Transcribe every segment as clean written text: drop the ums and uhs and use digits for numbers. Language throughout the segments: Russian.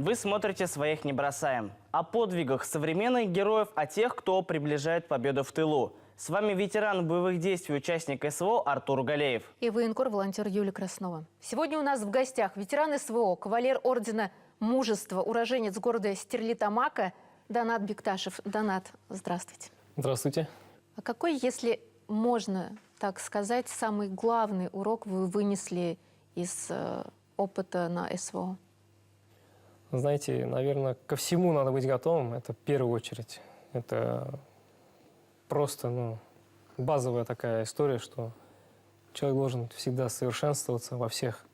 Вы смотрите «Своих не бросаем». О подвигах современных героев, о тех, кто приближает победу в тылу. С вами ветеран боевых действий, участник СВО Артур Галеев. И военкор-волонтер Юлия Краснова. Сегодня у нас в гостях ветеран СВО, кавалер ордена Мужества, уроженец города Стерлитамака Донат Бекташев. Донат, здравствуйте. Здравствуйте. А какой, если можно так сказать, самый главный урок вы вынесли из опыта на СВО? Знаете, наверное, ко всему надо быть готовым. Это в первую очередь. Это просто базовая такая история, что человек должен всегда совершенствоваться во всех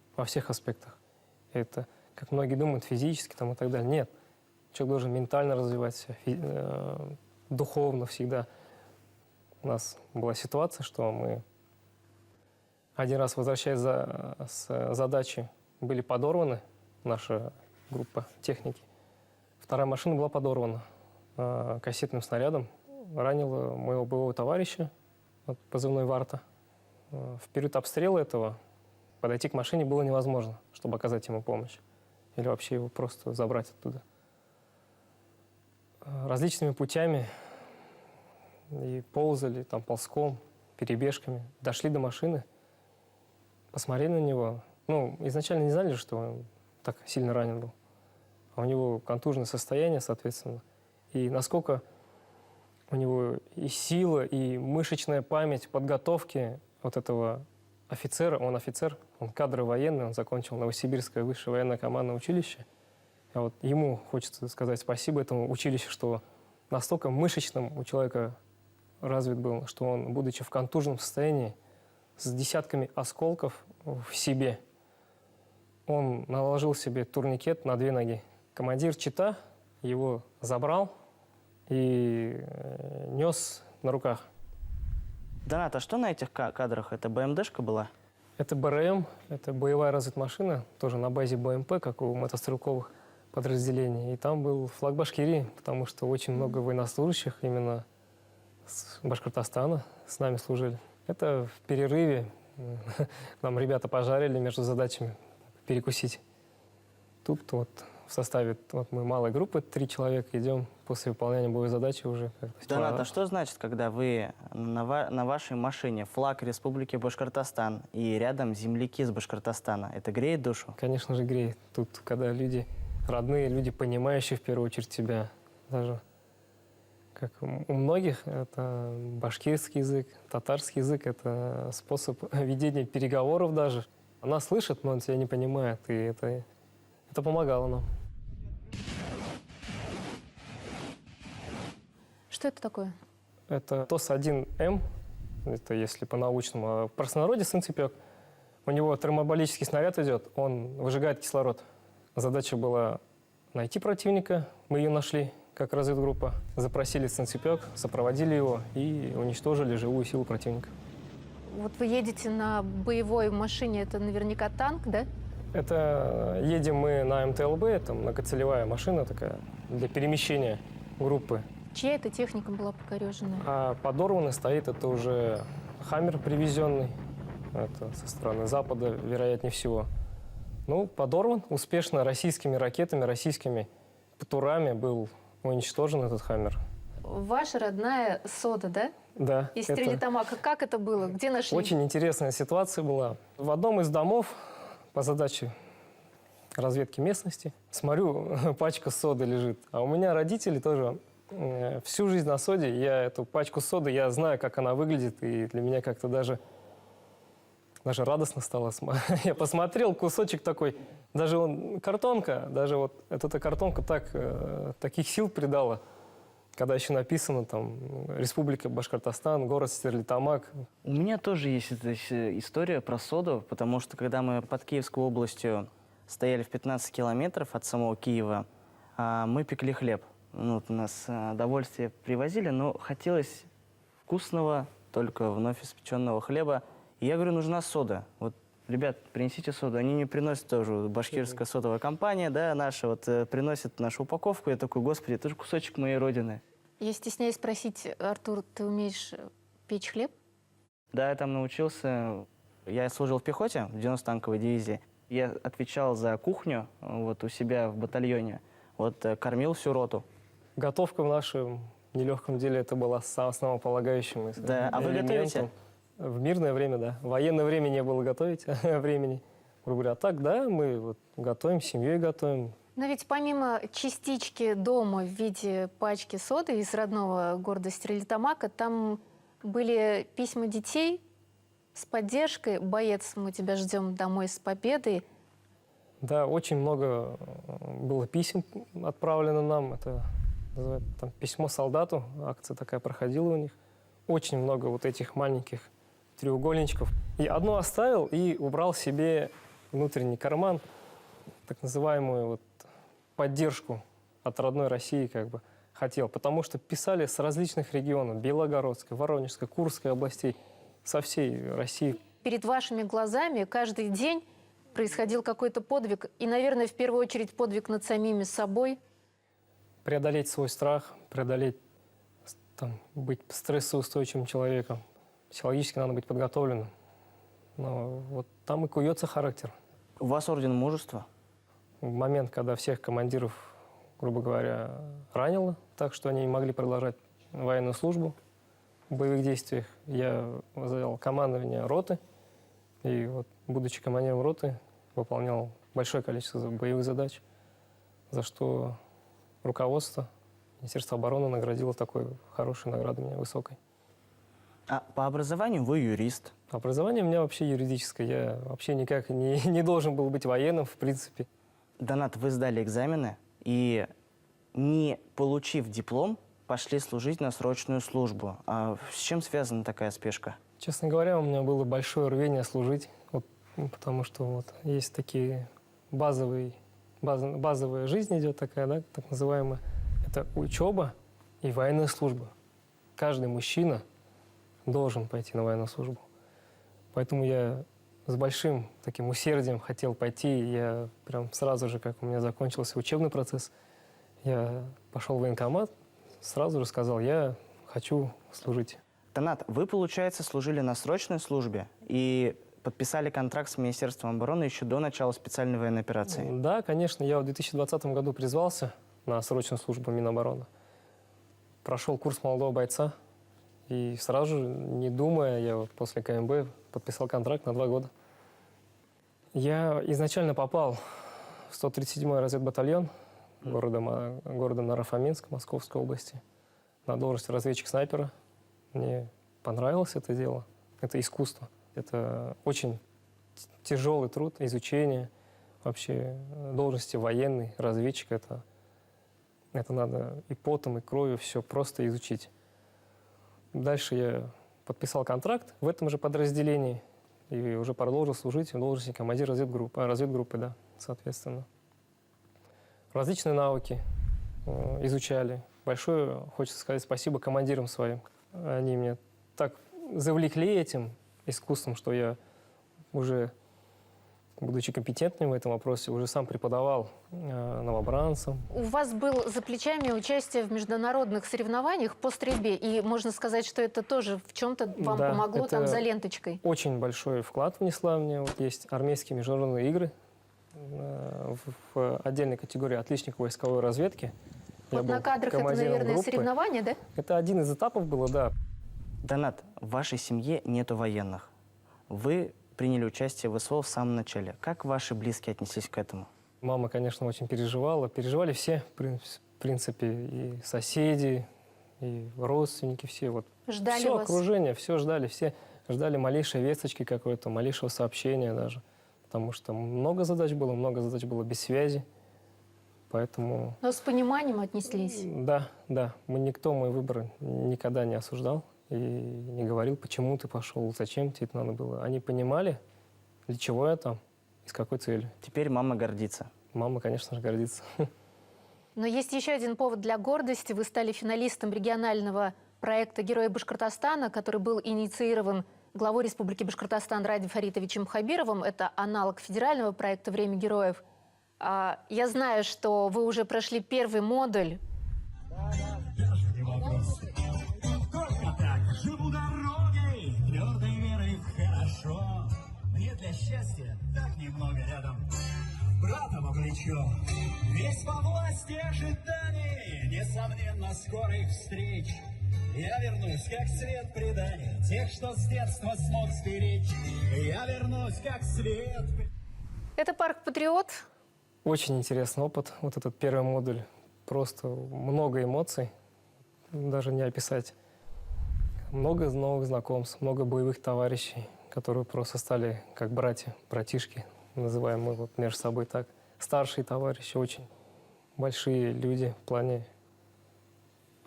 аспектах. Это, как многие думают, физически там, и так далее. Нет. Человек должен ментально развиваться, духовно всегда. У нас была ситуация, что мы один раз, возвращаясь с задачи, были подорваны, наша группа техники. Вторая машина была подорвана кассетным снарядом. Ранила моего боевого товарища, позывной Варта. В период обстрела этого подойти к машине было невозможно, чтобы оказать ему помощь. Или вообще его просто забрать оттуда. Различными путями и ползали, там, ползком, перебежками. Дошли до машины, посмотрели на него. Изначально не знали, что он так сильно ранен был. А у него контужное состояние, соответственно. И насколько у него и сила, и мышечная память подготовки вот этого офицера, он офицер, он кадровый военный, он закончил Новосибирское высшее военное командное училище. А вот ему хочется сказать спасибо этому училищу, что настолько мышечным у человека развит был, что он, будучи в контуженном состоянии, с десятками осколков в себе, он наложил себе турникет на 2 ноги. Командир ЧИТа его забрал и нес на руках. Донат, а что на этих кадрах? Это БМДшка была? Это БРМ, это боевая разведмашина, тоже на базе БМП, как у мотострелковых подразделений. И там был флаг Башкирии, потому что очень много военнослужащих именно с Башкортостана с нами служили. Это в перерыве нам ребята пожарили между задачами перекусить. Тут вот в составе мы малой группы, 3 человека, идем после выполнения боевой задачи уже. Донат, а что значит, когда вы на вашей машине флаг Республики Башкортостан и рядом земляки из Башкортостана? Это греет душу? Конечно же греет. Тут, когда люди, родные люди, понимающие в первую очередь тебя, даже как у многих, это башкирский язык, татарский язык, это способ ведения переговоров даже. Она слышит, но он тебя не понимает, и это помогало нам. Что это такое? Это ТОС-1М, это если по-научному, а в простонародье санцепёк. У него термобарический снаряд идет, он выжигает кислород. Задача была найти противника, мы ее нашли, как разведгруппа. Запросили санцепёк, сопроводили его и уничтожили живую силу противника. Вот вы едете на боевой машине, это наверняка танк, да? Это едем мы на МТЛБ, это многоцелевая машина такая для перемещения группы. Чья это техника была покореженная? А подорванный стоит, это уже «Хаммер» привезенный, это со стороны Запада, вероятнее всего. Подорван успешно российскими ракетами, российскими птурами был уничтожен этот «Хаммер». Ваша родная Сода, да? Да. Из Стерлитамака. Как это было? Где нашли? Очень интересная ситуация была. В одном из домов по задаче разведки местности смотрю, пачка соды лежит. А у меня родители тоже всю жизнь на соде. Я эту пачку соды, я знаю, как она выглядит. И для меня как-то даже радостно стало. Я посмотрел, кусочек такой. Даже картонка, даже вот эта картонка таких сил придала. Когда еще написано там Республика Башкортостан, город Стерлитамак. У меня тоже есть эта история про соду, потому что когда мы под Киевской областью стояли в 15 километров от самого Киева, мы пекли хлеб. Нас довольствие привозили, но хотелось вкусного, только вновь испеченного хлеба. И я говорю, нужна сода. Вот, ребят, принесите соду. Они мне приносят тоже, башкирская содовая компания, да, наша, приносит нашу упаковку. Я такой, господи, это же кусочек моей родины. Я стесняюсь спросить, Артур, ты умеешь печь хлеб? Да, я там научился. Я служил в пехоте, в 90-танковой дивизии. Я отвечал за кухню вот у себя в батальоне, вот кормил всю роту. Готовка в нашем нелегком деле это была основополагающим Да, а вы элементом. готовите? В мирное время, да. В военное время не было готовить времени. Грубо говоря, а так, да, мы вот готовим, с семьей готовим. Но ведь помимо частички дома в виде пачки соды из родного города Стерлитамака, там были письма детей с поддержкой. «Боец, мы тебя ждем домой с победой». Да, очень много было писем отправлено нам. Это называется там «Письмо солдату». Акция такая проходила у них. Очень много вот этих маленьких треугольничков. И одно оставил и убрал себе внутренний карман, так называемую вот поддержку от родной России как бы хотел. Потому что писали с различных регионов: Белогородской, Воронежской, Курской областей, со всей России. Перед вашими глазами каждый день происходил какой-то подвиг. И, наверное, в первую очередь подвиг над самими собой. Преодолеть свой страх, преодолеть, там, быть стрессоустойчивым человеком. Психологически надо быть подготовленным. Но вот там и куется характер. У вас орден мужества? В момент, когда всех командиров, грубо говоря, ранило, так что они не могли продолжать военную службу в боевых действиях, я взял командование роты. И вот, будучи командиром роты, выполнял большое количество боевых задач, за что руководство Министерства обороны наградило такой хорошей наградой меня, высокой. А по образованию вы юрист. Образование у меня вообще юридическое. Я вообще никак не должен был быть военным, в принципе. Донат, вы сдали экзамены и, не получив диплом, пошли служить на срочную службу. А с чем связана такая спешка? Честно говоря, у меня было большое рвение служить, вот, потому что вот есть такие базовая жизнь идет такая, да, так называемая. Это учеба и военная служба. Каждый мужчина должен пойти на военную службу. Поэтому я с большим таким усердием хотел пойти. Я прям сразу же, как у меня закончился учебный процесс, я пошел в военкомат, сразу же сказал: я хочу служить. Донат, вы, получается, служили на срочной службе и подписали контракт с Министерством обороны еще до начала специальной военной операции? Да, конечно. Я в 2020 году призвался на срочную службу Минобороны. Прошел курс молодого бойца. И сразу же, не думая, я вот после КМБ подписал контракт на 2 года. Я изначально попал в 137-й разведбатальон города Наро-Фоминск, Московской области, на должность разведчик-снайпера. Мне понравилось это дело, это искусство. Это очень тяжелый труд, изучение вообще должности военный, разведчик. Это надо и потом, и кровью все просто изучить. Дальше я подписал контракт в этом же подразделении и уже продолжил служить в должности командира разведгруппы, да, соответственно. Различные навыки изучали. Большое, хочется сказать, спасибо командирам своим. Они меня так завлекли этим искусством, что я уже, будучи компетентным в этом вопросе, уже сам преподавал новобранцам. У вас было за плечами участие в международных соревнованиях по стрельбе. И можно сказать, что это тоже в чем-то вам Да, помогло это там за ленточкой. Очень большой вклад внесла мне. Вот есть армейские международные игры в отдельной категории отличник войсковой разведки. Я Вот был на кадрах это, командиром наверное, группы. соревнования, да? Это один из этапов было, да. Донат, в вашей семье нету военных. Вы приняли участие в СВО в самом начале. Как ваши близкие отнеслись к этому? Мама, конечно, очень переживала. Переживали все, в принципе, и соседи, и родственники, все. Вот. Ждали все вас. окружение, все ждали, все ждали малейшей весточки какой-то, малейшего сообщения даже. Потому что много задач было без связи. Поэтому... Но с пониманием отнеслись. Да. Никто мой выбор никогда не осуждал и не говорил, почему ты пошел, зачем тебе это надо было. Они понимали, для чего я там и с какой целью. Теперь мама гордится. Мама, конечно же, гордится. Но есть еще один повод для гордости. Вы стали финалистом регионального проекта «Герои Башкортостана», который был инициирован главой Республики Башкортостан Радим Фаритовичем Хабировым. Это аналог федерального проекта «Время героев». Я знаю, что вы уже прошли первый модуль. Только так живу дорогой, твердой верой в хорошо. Мне для счастья так немного рядом плечо. Весь во власти ожиданий, несомненно, скорых встреч. Я вернусь, как свет предания, тех, что с детства смог сберечь. Я вернусь, как свет. Это парк «Патриот». Очень интересный опыт, вот этот первый модуль. Просто много эмоций, даже не описать. Много новых знакомств, много боевых товарищей, которые просто стали как братья, братишки, называем мы вот между собой так. Старшие товарищи, очень большие люди в плане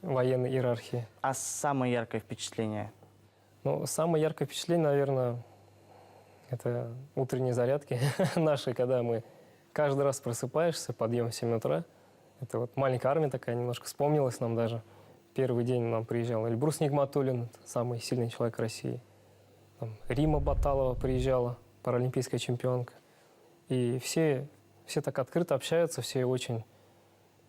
военной иерархии. А самое яркое впечатление? Ну, самое яркое впечатление, наверное, это утренние зарядки наши, когда мы каждый раз просыпаешься, подъем в 7 утра. Это вот маленькая армия такая, немножко вспомнилась нам даже. Первый день нам приезжал Эльбрус Нигматуллин, самый сильный человек России. Там Рима Баталова приезжала, паралимпийская чемпионка. И все так открыто общаются, все очень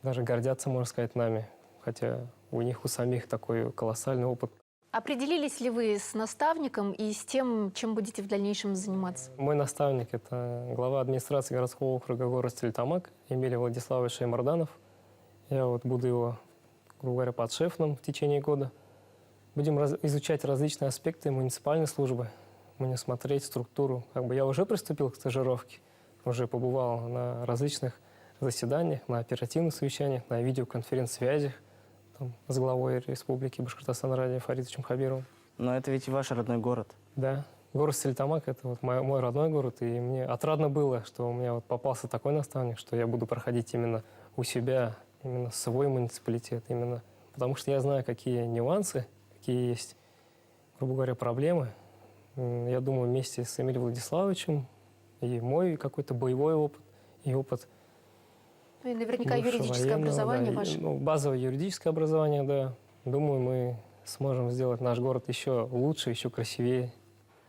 даже гордятся, можно сказать, нами. Хотя у них у самих такой колоссальный опыт. Определились ли вы с наставником и с тем, чем будете в дальнейшем заниматься? Мой наставник – это глава администрации городского округа город Стерлитамак Эмилий Владиславович Шаймарданов. Я вот буду его, грубо говоря, подшефным в течение года. Будем изучать различные аспекты муниципальной службы, будем смотреть структуру. Я уже приступил к стажировке, уже побывал на различных заседаниях, на оперативных совещаниях, на видеоконференц-связях с главой Республики Башкортостан Радием Фаритовичем Хабировым. Но это ведь ваш родной город. Да, город Стерлитамак – это вот мой родной город, и мне отрадно было, что у меня вот попался такой наставник, что я буду проходить именно у себя, именно свой муниципалитет, именно потому что я знаю, какие нюансы, какие есть, грубо говоря, проблемы. Я думаю, вместе с Эмилием Владиславовичем и мой какой-то боевой опыт, и опыт Ну и наверняка бывшего юридическое военного, образование да, ваше. базовое юридическое образование, да. Думаю, мы сможем сделать наш город еще лучше, еще красивее.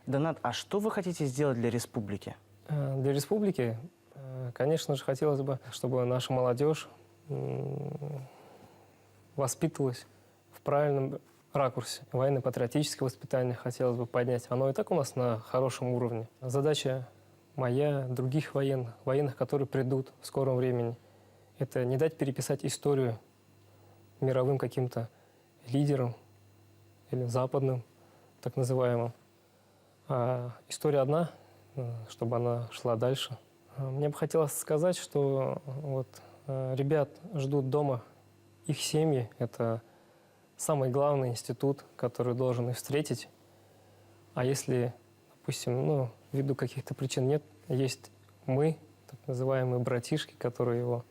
Донат, а что вы хотите сделать для республики? Для республики, конечно же, хотелось бы, чтобы наша молодежь воспитывалась в правильном ракурсе. Военно-патриотическое воспитание хотелось бы поднять. Оно и так у нас на хорошем уровне. Задача моя, других военных, которые придут в скором времени, это не дать переписать историю мировым каким-то лидерам или западным, так называемым. А история одна, чтобы она шла дальше. Мне бы хотелось сказать, что вот ребят ждут дома их семьи. Это самый главный институт, который должен их встретить. А если, допустим, ввиду каких-то причин нет, есть мы, так называемые братишки, которые его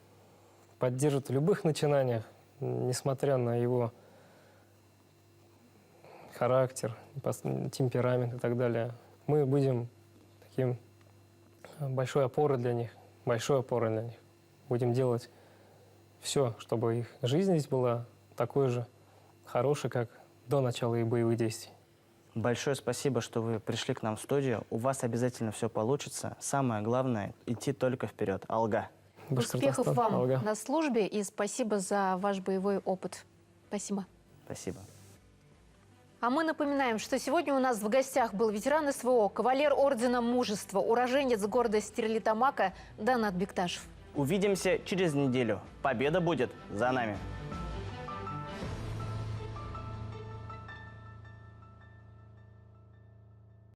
поддержат в любых начинаниях, несмотря на его характер, темперамент и так далее. Мы будем таким большой опорой для них, Будем делать все, чтобы их жизнь здесь была такой же хорошей, как до начала их боевых действий. Большое спасибо, что вы пришли к нам в студию. У вас обязательно все получится. Самое главное – идти только вперед. Алга. Успехов Башкортостан, вам Алга. на службе и спасибо за ваш боевой опыт. Спасибо. Спасибо. А мы напоминаем, что сегодня у нас в гостях был ветеран СВО, кавалер Ордена Мужества, уроженец города Стерлитамака Донат Бекташев. Увидимся через неделю. Победа будет за нами.